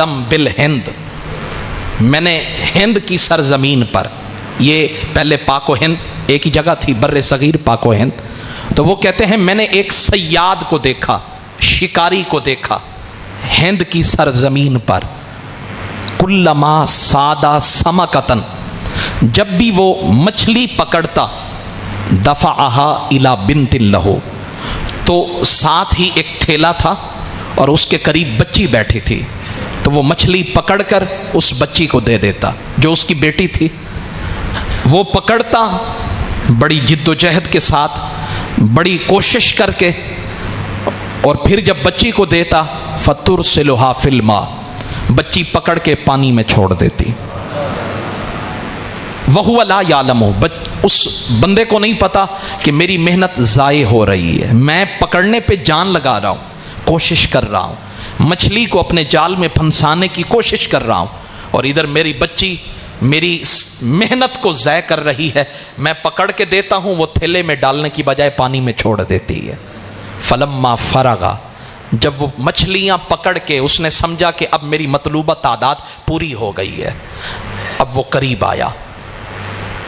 कदम bill Hind, मैंने हिंद की सरजमीन पर, ये पहले पाको हिंद एक ही जगह थी, बर्रे सगीर पाको हिंद, तो वो कहते हैं मैंने एक सयाद को देखा, शिकारी को देखा हिंद की सरजमीन पर, कुल्लमा सादा समकतन, जब भी वो मछली पकड़ता, दफ़अहा इला बिन्तिन लहू, तो साथ ही एक ठेला था और उसके करीब बच्ची बैठी थी, तो वो मछली पकड़कर उस बच्ची को दे देता जो उसकी बेटी थी। वो पकड़ता बड़ी जिद्दोजहद के साथ, बड़ी कोशिश करके, और फिर जब बच्ची को देता फतुरसिलुहा फिल मा, बच्ची पकड़ के पानी में छोड़ देती। वहुवा ला यालमु, उस बंदे को नहीं पता कि मेरी मेहनत ज़ाये हो रही है, मैं पकड़ने पे जान लगा रहा हूँ, कोशिश कर रहा हूँ, मछली को अपने जाल में फंसाने की कोशिश कर रहा हूँ, और इधर मेरी बच्ची मेरी मेहनत को ज़ाय कर रही है, मैं पकड़ के देता हूँ, वो थैले में डालने की बजाय पानी में छोड़ देती है। फलम्मा फरगा, जब वो मछलियाँ पकड़ के उसने समझा कि अब मेरी मतलूबा तादाद पूरी हो गई है, अब वो करीब आया,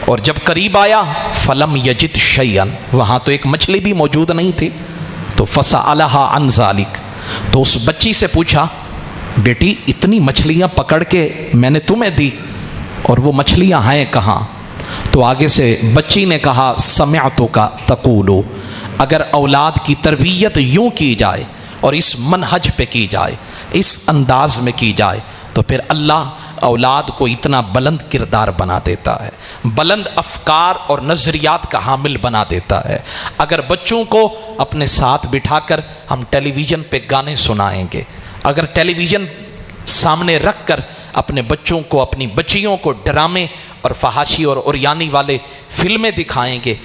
और जब करीब आया फलम यजिद शैयन, वहाँ तो एक मछली भी मौजूद नहीं थी, तो फसअलहा अन ज़ालिक, तो उस बच्ची से पूछा, बेटी इतनी मछलियाँ पकड़ के मैंने तुम्हें दी और वो मछलियाँ हैं कहाँ? तो आगे से बच्ची ने कहा, समिअतु का तक़ूलु, अगर औलाद की तरबियत यूँ की जाए और इस मनहज पे की जाए, इस अंदाज में की जाए, तो फिर अल्लाह औलाद को इतना बुलंद किरदार बना देता है, बुलंद अफकार और नज़रियात का हामिल बना देता है। अगर बच्चों को अपने साथ बिठाकर हम टेलीविज़न पे गाने सुनाएंगे, अगर टेलीविज़न सामने रख कर अपने बच्चों को, अपनी बच्चियों को ड्रामे और फहाशी और उरियानी वाले फिल्में दिखाएंगे,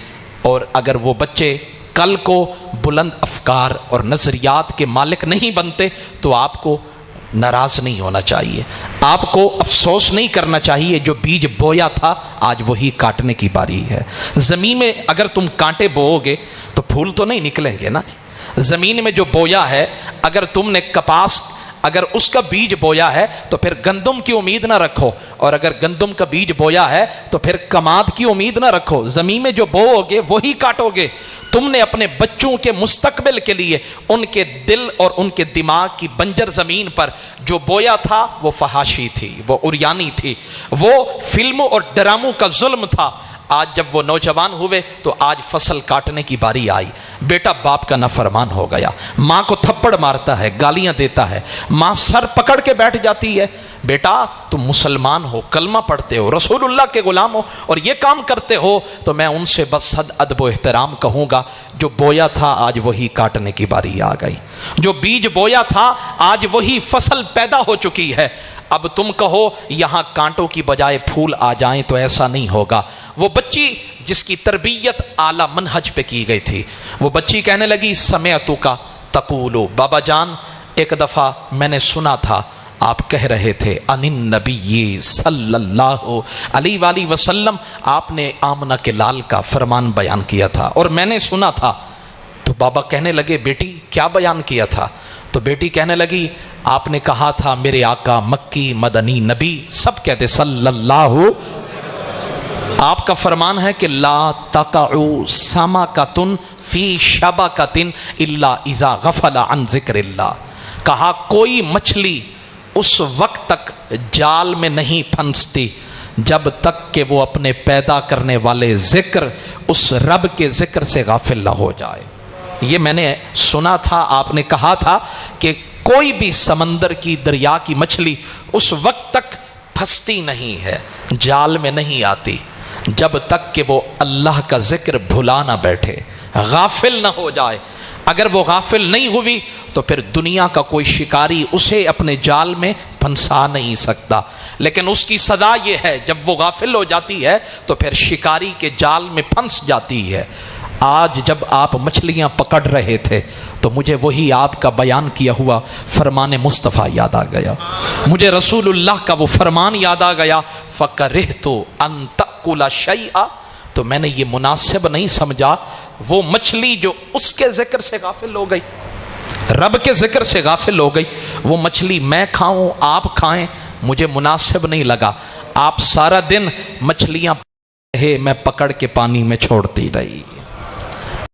और अगर वो बच्चे कल को बुलंद अफकार और नज़रियात के मालिक नहीं बनते, तो आपको नाराज़ नहीं होना चाहिए, आपको अफसोस नहीं करना चाहिए। जो बीज बोया था आज वही काटने की बारी है। ज़मीन में अगर तुम कांटे बोओगे तो फूल तो नहीं निकलेंगे ना। ज़मीन में जो बोया है, अगर तुमने कपास, अगर उसका बीज बोया है तो फिर गंदम की उम्मीद ना रखो, और अगर गंदम का बीज बोया है तो फिर कमाद की उम्मीद ना रखो। ज़मीन में जो बोओगे वही काटोगे। तुमने अपने बच्चों के मुस्तकबिल के लिए उनके दिल और उनके दिमाग की बंजर ज़मीन पर जो बोया था वो फहाशी थी, वो उरियानी थी, वो फिल्मों और ड्रामों का जुल्म था। आज जब वो नौजवान हुए तो आज फसल काटने की बारी आई। बेटा बाप का नाफरमान हो गया, माँ को थप्पड़ मारता है, गालियाँ देता है, माँ सर पकड़ के बैठ जाती है, बेटा तुम मुसलमान हो, कलमा पढ़ते हो, रसूलुल्लाह के गुलाम हो और ये काम करते हो, तो मैं उनसे बस सद अदब व एहतराम कहूँगा, जो बोया था आज वही काटने की बारी आ गई। जो बीज बोया था आज वही फसल पैदा हो चुकी है। अब तुम कहो यहाँ कांटों की बजाय फूल आ जाएं, तो ऐसा नहीं होगा। वो बच्ची जिसकी तरबियत आला मनहज पे की गई थी, वो बच्ची कहने लगी, समिअतु का तक़ूलु, बाबा जान एक दफ़ा मैंने सुना था आप कह रहे थे, अनिन नबी सल्लल्लाहु अलैहि वसल्लम, आपने आमना के लाल का फरमान बयान किया था और मैंने सुना था। तो बाबा कहने लगे, बेटी क्या बयान किया था? तो बेटी कहने लगी, आपने कहा था मेरे आका मक्की मदनी नबी, सब कहते सल्लल्लाहु, आपका फरमान है कि ला तक़उ समाकतुन फी शबकतिन इल्ला इज़ा गफला अन ज़िक्रिल्लाह, कहा कोई मछली उस वक्त तक जाल में नहीं फंसती जब तक कि वो अपने पैदा करने वाले जिक्र, उस रब के जिक्र से गाफिल ना हो जाए। ये मैंने सुना था, आपने कहा था कि कोई भी समंदर की, दरिया की मछली उस वक्त तक फंसती नहीं है, जाल में नहीं आती, जब तक कि वो अल्लाह का जिक्र भुला ना बैठे, गाफिल ना हो जाए। अगर वो गाफिल नहीं हुई तो फिर दुनिया का कोई शिकारी उसे अपने जाल में फंसा नहीं सकता। लेकिन उसकी सदा ये है, जब वो गाफिल हो जाती है तो फिर शिकारी के जाल में फंस जाती है। आज जब आप मछलियां पकड़ रहे थे तो मुझे वही आपका बयान किया हुआ फरमान मुस्तफ़ा याद आ गया, मुझे रसूलुल्लाह का वो फरमान याद आ गया, फ़करिहतु अन तअकुला शैआ, तो मैंने ये मुनासिब नहीं समझा वो मछली जो उसके जिक्र से गाफिल हो गई। रब के जिक्र से गाफिल हो गई। वो मछली मैं खाऊं आप खाएं मुझे मुनासिब नहीं लगा। आप सारा दिन मछलियां रहे, मैं पकड़ के पानी में छोड़ती रही।